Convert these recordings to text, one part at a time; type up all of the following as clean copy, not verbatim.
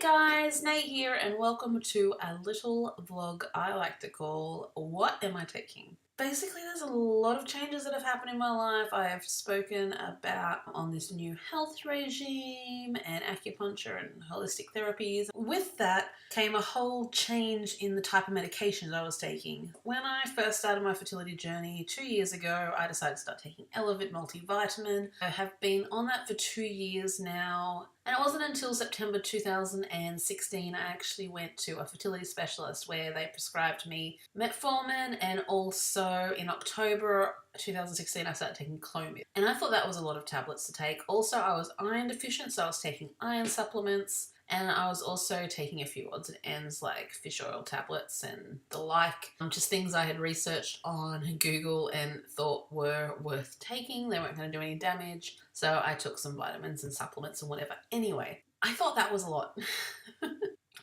Guys, Nay here and welcome to a little vlog I like to call What Am I Taking? Basically, there's a lot of changes that have happened in my life. I have spoken about on this new health regime and acupuncture and holistic therapies. With that came a whole change in the type of medications I was taking. When I first started my fertility journey 2 years ago, I decided to start taking Elevit multivitamin. I have been on that for 2 years now. And it wasn't until September 2016 I actually went to a fertility specialist where they prescribed me metformin, and also in October 2016 I started taking Clomid. And I thought that was a lot of tablets to take. Also, I was iron deficient, so I was taking iron supplements. And I was also taking a few odds and ends like fish oil tablets and the like. Just things I had researched on Google and thought were worth taking. They weren't going to do any damage. So I took some vitamins and supplements and whatever. Anyway, I thought that was a lot.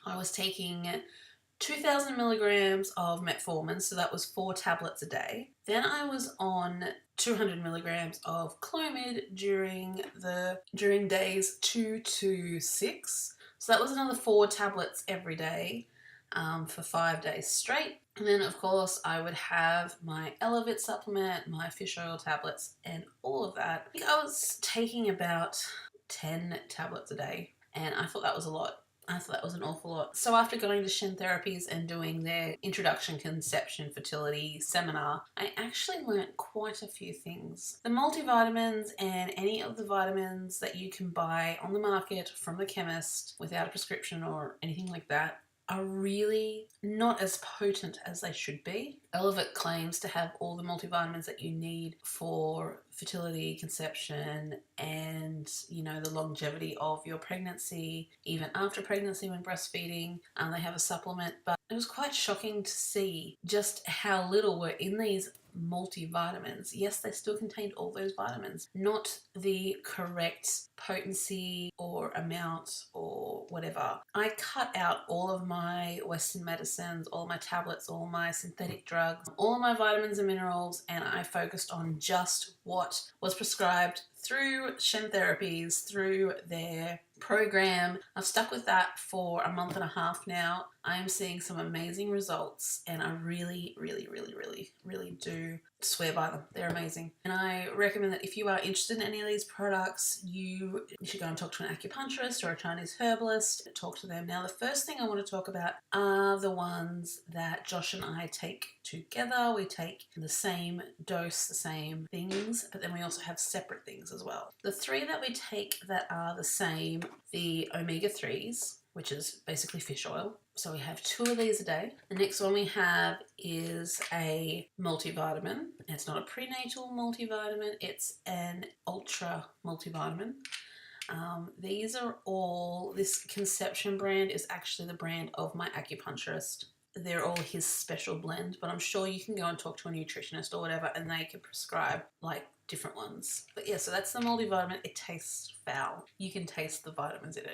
I was taking 2,000 milligrams of metformin, so that was 4 tablets a day. Then I was on 200 milligrams of Clomid during days 2 to 6. So that was another 4 tablets every day for 5 days straight. And then of course I would have my Elevit supplement, my fish oil tablets and all of that. I think I was taking about 10 tablets a day and I thought that was a lot. I thought that was an awful lot. So after going to Shen Therapies and doing their Introduction Conception Fertility seminar, I actually learnt quite a few things. The multivitamins and any of the vitamins that you can buy on the market from the chemist without a prescription or anything like that are really not as potent as they should be. Elevit claims to have all the multivitamins that you need for fertility, conception, and the longevity of your pregnancy, even after pregnancy when breastfeeding. They have a supplement, but it was quite shocking to see just how little were in these multivitamins. Yes, they still contained all those vitamins, not the correct potency or amount or whatever. I cut out all of my Western medicines, all my tablets, all my synthetic drugs, all of my vitamins and minerals, and I focused on just what was prescribed through Shen Therapies, through their program. I've stuck with that for a month and a half now. I am seeing some amazing results and I really do swear by them. They're amazing. And I recommend that if you are interested in any of these products, you should go and talk to an acupuncturist or a Chinese herbalist. Talk to them. Now, the first thing I want to talk about are the ones that Josh and I take together. We take the same dose, the same things, but then we also have separate things as well. The 3 that we take that are the same, the omega-3s, which is basically fish oil. So we have 2 of these a day. The next one we have is a multivitamin. It's not a prenatal multivitamin, it's an ultra multivitamin. These are all, this Conception brand is actually the brand of my acupuncturist. They're all his special blend, but I'm sure you can go and talk to a nutritionist or whatever and they can prescribe like different ones. But yeah, so that's the multivitamin. It tastes foul. You can taste the vitamins. It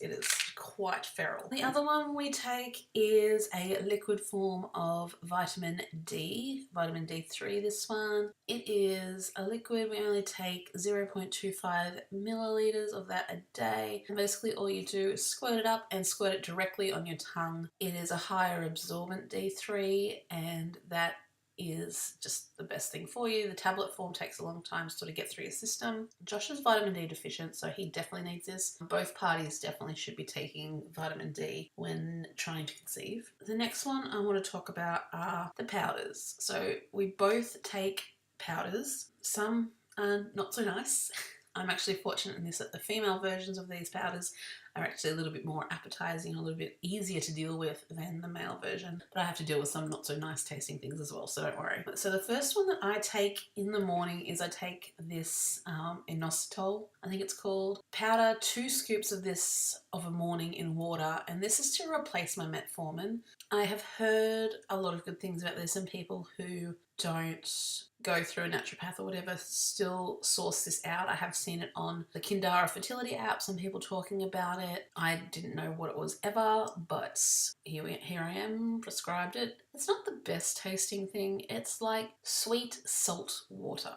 is quite feral. The other one we take is a liquid form of vitamin D, vitamin D3 this one. It is a liquid. We only take 0.25 milliliters of that a day. And basically all you do is squirt it up and squirt it directly on your tongue. It is a higher absorbent D3 and that is just the best thing for you. The tablet form takes a long time to sort of get through your system. Josh is vitamin D deficient, so he definitely needs this. Both parties definitely should be taking vitamin D when trying to conceive. The next one I want to talk about are the powders. So we both take powders. Some are not so nice. I'm actually fortunate in this that the female versions of these powders are actually a little bit more appetizing, a little bit easier to deal with than the male version. But I have to deal with some not so nice tasting things as well, so don't worry. So the first one that I take in the morning is I take this inositol, I think it's called, powder, 2 scoops of this of a morning in water, and this is to replace my metformin. I have heard a lot of good things about this, and people who don't go through a naturopath or whatever still source this out. I have seen it on the Kindara fertility app, some people talking about it. I didn't know what it was ever, but here I am, prescribed it. It's not the best tasting thing. It's like sweet salt water,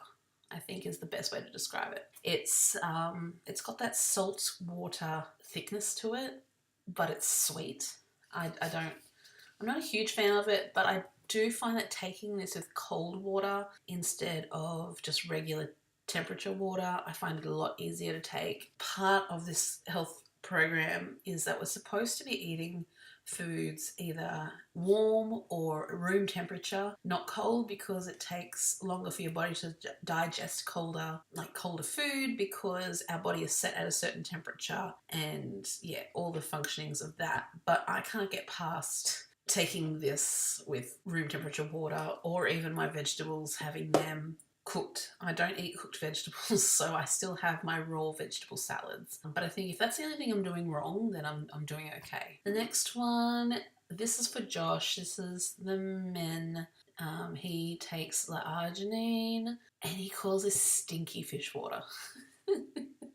I think is the best way to describe it. It's got that salt water thickness to it, but it's sweet. I'm not a huge fan of it, but I do find that taking this with cold water instead of just regular temperature water, I find it a lot easier to take. Part of this health program is that we're supposed to be eating foods either warm or room temperature, not cold, because it takes longer for your body to digest colder food, because our body is set at a certain temperature, and yeah, all the functionings of that. But I can't get past taking this with room temperature water, or even my vegetables, having them cooked. I don't eat cooked vegetables, so I still have my raw vegetable salads. But I think if that's the only thing I'm doing wrong, then I'm doing okay. The next one, this is for Josh. This is the men. He takes L-arginine and he calls this stinky fish water.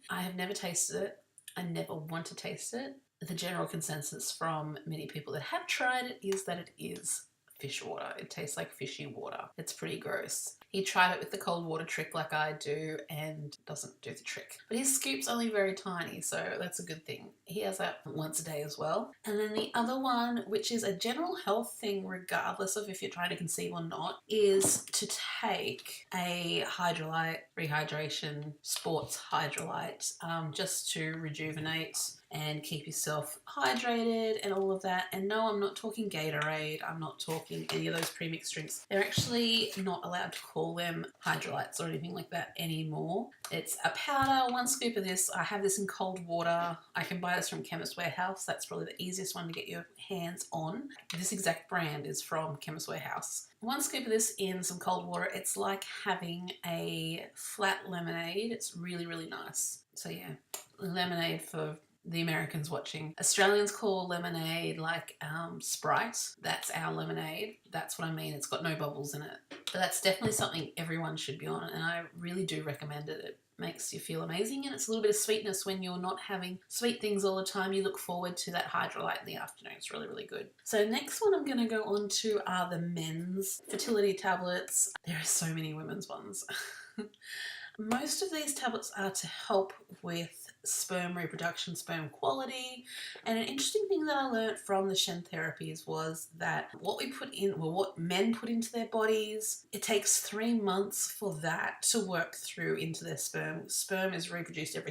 I have never tasted it. I never want to taste it. The general consensus from many people that have tried it is that it is fish water. It tastes like fishy water. It's pretty gross. He tried it with the cold water trick like I do and doesn't do the trick. But his scoop's only very tiny, so that's a good thing. He has that once a day as well. And then the other one, which is a general health thing regardless of if you're trying to conceive or not, is to take a hydrolyte, rehydration, sports hydrolyte, just to rejuvenate and keep yourself hydrated and all of that. And no, I'm not talking Gatorade. I'm not talking any of those premixed drinks. They're actually not allowed to call them hydrolytes or anything like that anymore. It's a powder, 1 scoop of this. I have this in cold water. I can buy this from Chemist Warehouse. That's probably the easiest one to get your hands on. This exact brand is from Chemist Warehouse. 1 scoop of this in some cold water. It's like having a flat lemonade. It's really, really nice. So yeah, lemonade for the Americans watching. Australians call lemonade like Sprite. That's our lemonade. That's what I mean. It's got no bubbles in it. But that's definitely something everyone should be on, and I really do recommend it. It makes you feel amazing, and it's a little bit of sweetness when you're not having sweet things all the time. You look forward to that hydrolyte in the afternoon. It's really, really good. So next one I'm going to go on to are the men's fertility tablets. There are so many women's ones. Most of these tablets are to help with sperm reproduction, sperm quality. And an interesting thing that I learned from the Shen therapies was that what men put into their bodies, it takes 3 months for that to work through into their sperm. Sperm is reproduced on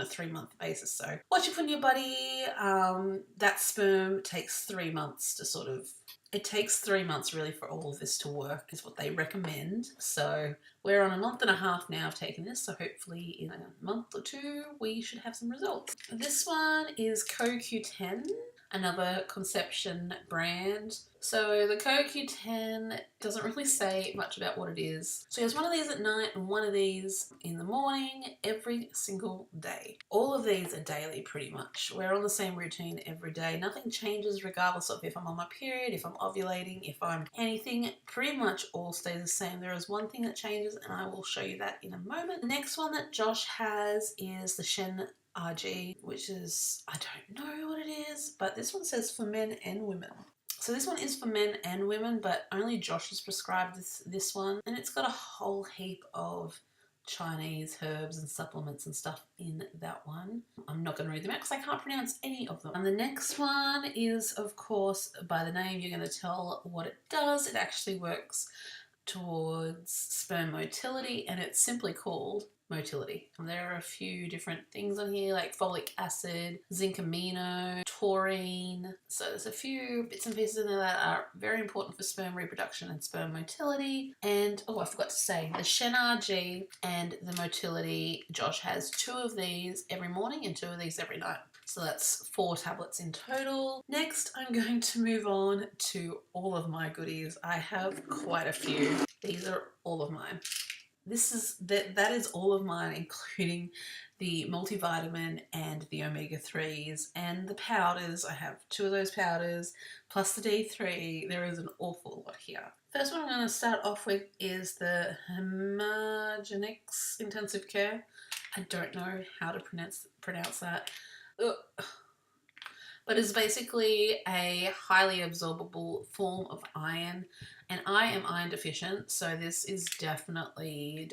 a 3-month basis. So what you put in your body, that sperm takes 3 months to it takes 3 months really for all of this to work, is what they recommend. So we're on a month and a half now of taking this, so hopefully in a month or 2 we should have some results. This one is CoQ10, another Conception brand. So the CoQ10 doesn't really say much about what it is. So there's one of these at night and one of these in the morning every single day. All of these are daily pretty much. We're on the same routine every day. Nothing changes regardless of if I'm on my period, if I'm ovulating, if I'm anything. Pretty much all stays the same. There is one thing that changes and I will show you that in a moment. The next one that Josh has is the Shen RG, which is, I don't know what it is, but this one says for men and women. So this one is for men and women, but only Josh has prescribed this one. And it's got a whole heap of Chinese herbs and supplements and stuff in that one. I'm not going to read them out because I can't pronounce any of them. And the next one is, of course, by the name you're going to tell what it does. It actually works towards sperm motility, and it's simply called motility. And there are a few different things on here like folic acid, zinc amino, taurine. So there's a few bits and pieces in there that are very important for sperm reproduction and sperm motility. And oh, I forgot to say, the Shen RG and the motility, Josh has 2 of these every morning and 2 of these every night. So that's 4 tablets in total. Next, I'm going to move on to all of my goodies. I have quite a few. These are all of mine. That is all of mine, including the multivitamin and the omega-3s and the powders. I have 2 of those powders plus the D3. There is an awful lot here. First one I'm going to start off with is the Hemagenix Intensive Care. I don't know how to pronounce that. Ugh. but it's basically a highly absorbable form of iron, and I am iron deficient, so this is definitely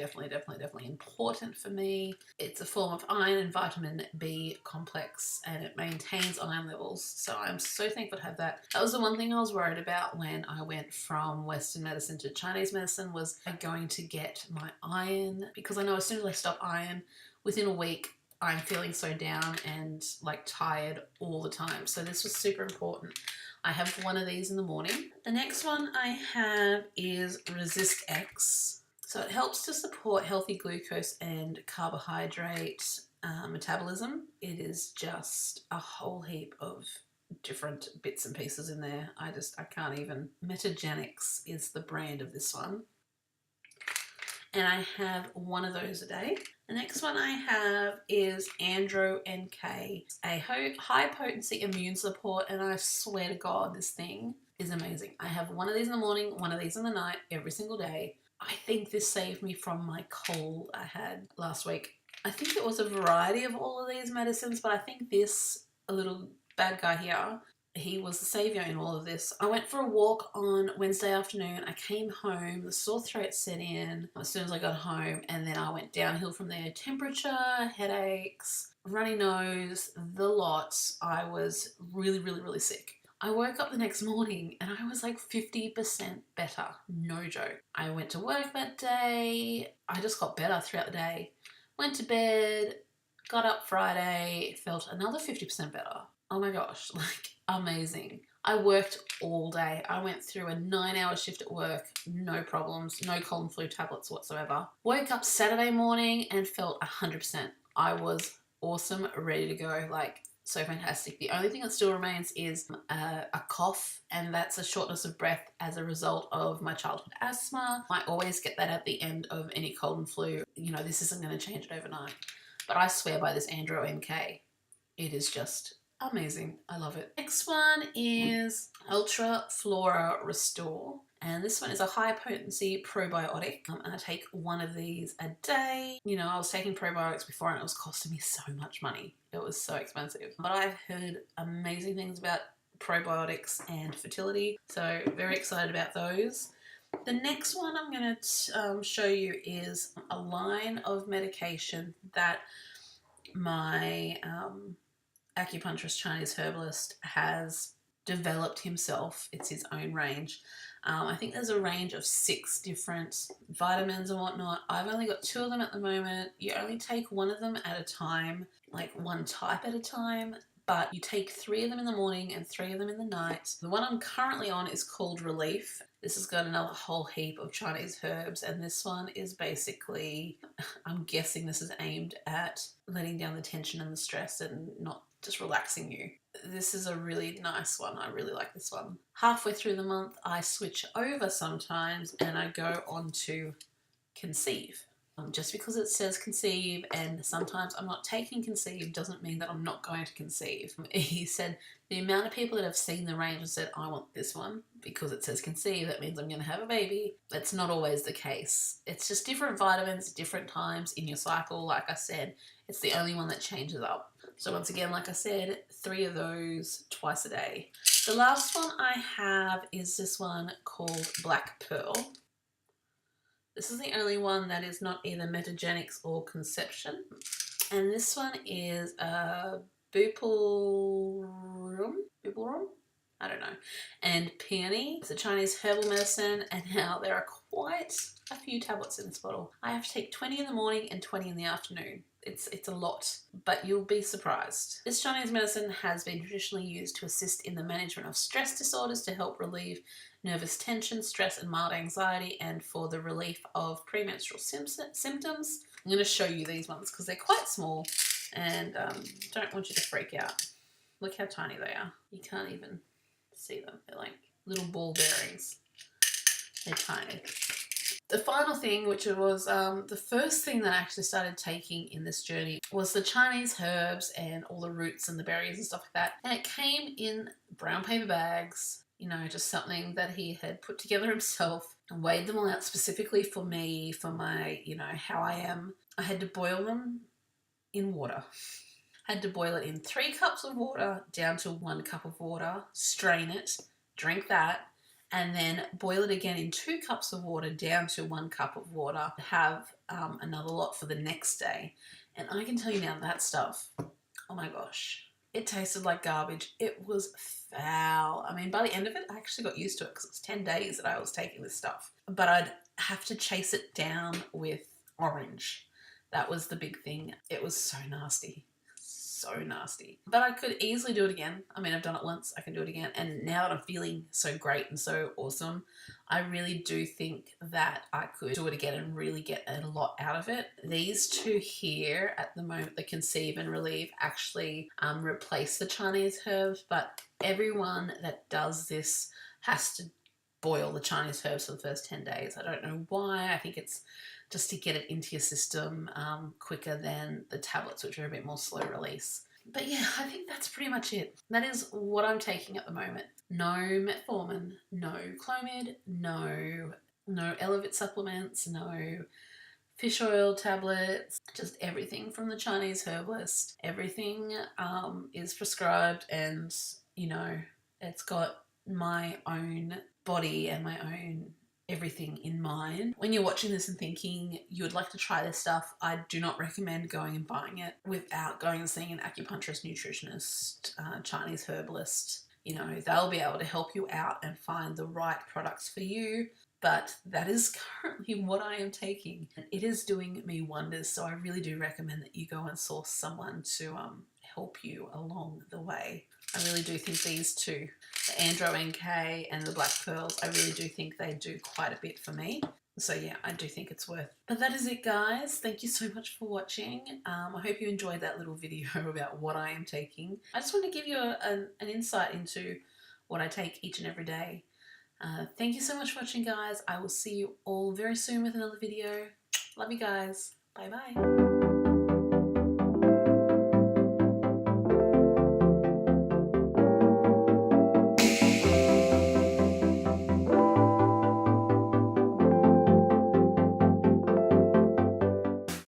important for me. It's a form of iron and vitamin B complex, and it maintains iron levels, so I'm so thankful to have that. That was the one thing I was worried about when I went from Western medicine to Chinese medicine, was I going to get my iron, because I know as soon as I stop iron, within a week I'm feeling so down and like tired all the time. So this was super important. I have one of these in the morning. The next one I have is Resist X. So it helps to support healthy glucose and carbohydrate metabolism. It is just a whole heap of different bits and pieces in there. I can't even. Metagenics is the brand of this one, and I have one of those a day. The next one I have is Andro NK, a high potency immune support, and I swear to God, this thing is amazing. I have one of these in the morning, one of these in the night, every single day. I think this saved me from my cold I had last week. I think it was a variety of all of these medicines, but I think this, a little bad guy here, he was the saviour in all of this. I went for a walk on Wednesday afternoon. I came home, the sore throat set in as soon as I got home, and then I went downhill from there. Temperature, headaches, runny nose, the lot. I was really sick. I woke up the next morning and I was like 50% better. No joke. I went to work that day. I just got better throughout the day. Went to bed, got up Friday, felt another 50% better. Oh my gosh, like amazing. I worked all day. I went through a 9-hour shift at work, no problems, no cold and flu tablets whatsoever. Woke up Saturday morning and felt 100%. I was awesome, ready to go, like so fantastic. The only thing that still remains is a cough, and that's a shortness of breath as a result of my childhood asthma. I always get that at the end of any cold and flu. You know, this isn't going to change it overnight. But I swear by this Andro NK. It is just amazing. I love it. Next one is Ultra Flora Restore. And this one is a high potency probiotic. And I take one of these a day. You know, I was taking probiotics before and it was costing me so much money. It was so expensive. But I've heard amazing things about probiotics and fertility. So very excited about those. The next one I'm going to show you is a line of medication that my acupuncturist Chinese herbalist has developed himself. It's his own range. I think there's a range of 6 different vitamins and whatnot. I've only got 2 of them at the moment. You only take one of them at a time, like one type at a time, but you take 3 of them in the morning and 3 of them in the night. The one I'm currently on is called Relief. This has got another whole heap of Chinese herbs, and this one is basically, I'm guessing this is aimed at letting down the tension and the stress and not just relaxing you. This is a really nice one. I really like this one. Halfway through the month, I switch over sometimes and I go on to Conceive. Just because it says conceive and sometimes I'm not taking conceive doesn't mean that I'm not going to conceive. He said the amount of people that have seen the range and said, I want this one because it says conceive, that means I'm going to have a baby. That's not always the case. It's just different vitamins, different times in your cycle. Like I said, it's the only one that changes up. So once again, like I said, 3 of those twice a day. The last one I have is this one called Black Pearl. This is the only one that is not either Metagenics or Conception. And this one is Bupleurum? I don't know. And peony. It's a Chinese herbal medicine, and now there are quite a few tablets in this bottle. I have to take 20 in the morning and 20 in the afternoon. It's a lot, but you'll be surprised. This Chinese medicine has been traditionally used to assist in the management of stress disorders, to help relieve nervous tension, stress, and mild anxiety, and for the relief of premenstrual symptoms. I'm going to show you these ones because they're quite small and don't want you to freak out. Look how tiny they are. You can't even see them. They're like little ball bearings. They're tiny. The final thing, which was the first thing that I actually started taking in this journey, was the Chinese herbs and all the roots and the berries and stuff like that. And it came in brown paper bags, you know, just something that he had put together himself and weighed them all out specifically for me, for my, you know, how I am. I had to boil them in water. Had to boil it in 3 cups of water down to 1 cup of water, strain it, drink that, and then boil it again in 2 cups of water down to 1 cup of water. Have another lot for the next day. And I can tell you now, that stuff, oh my gosh, it tasted like garbage. It was foul. I mean, by the end of it, I actually got used to it because it was 10 days that I was taking this stuff. But I'd have to chase it down with orange. That was the big thing. It was so nasty. So nasty. But I could easily do it again. I mean, I've done it once, I can do it again. And now that I'm feeling so great and so awesome, I really do think that I could do it again and really get a lot out of it. These two here at the moment, the Conceive and Relieve, actually replace the Chinese herbs, but everyone that does this has to boil the Chinese herbs for the first 10 days. I don't know why. I think it's just to get it into your system quicker than the tablets, which are a bit more slow release. But yeah, I think that's pretty much it. That is what I'm taking at the moment. No metformin, no Clomid, no Elevate supplements, no fish oil tablets, just everything from the Chinese herbalist. Everything is prescribed, and you know, it's got my own body and my own everything in mind. When you're watching this and thinking you would like to try this stuff, I do not recommend going and buying it without going and seeing an acupuncturist, nutritionist, Chinese herbalist. You know, they'll be able to help you out and find the right products for you. But that is currently what I am taking, and it is doing me wonders. So I really do recommend that you go and source someone to help you along the way. I really do think these two, the Andro NK and the Black Pearls, I really do think they do quite a bit for me. So yeah, I do think it's worth. But that is it, guys. Thank you so much for watching. I hope you enjoyed that little video about what I am taking. I just want to give you an insight into what I take each and every day. Thank you so much for watching, guys. I will see you all very soon with another video. Love you guys. Bye bye.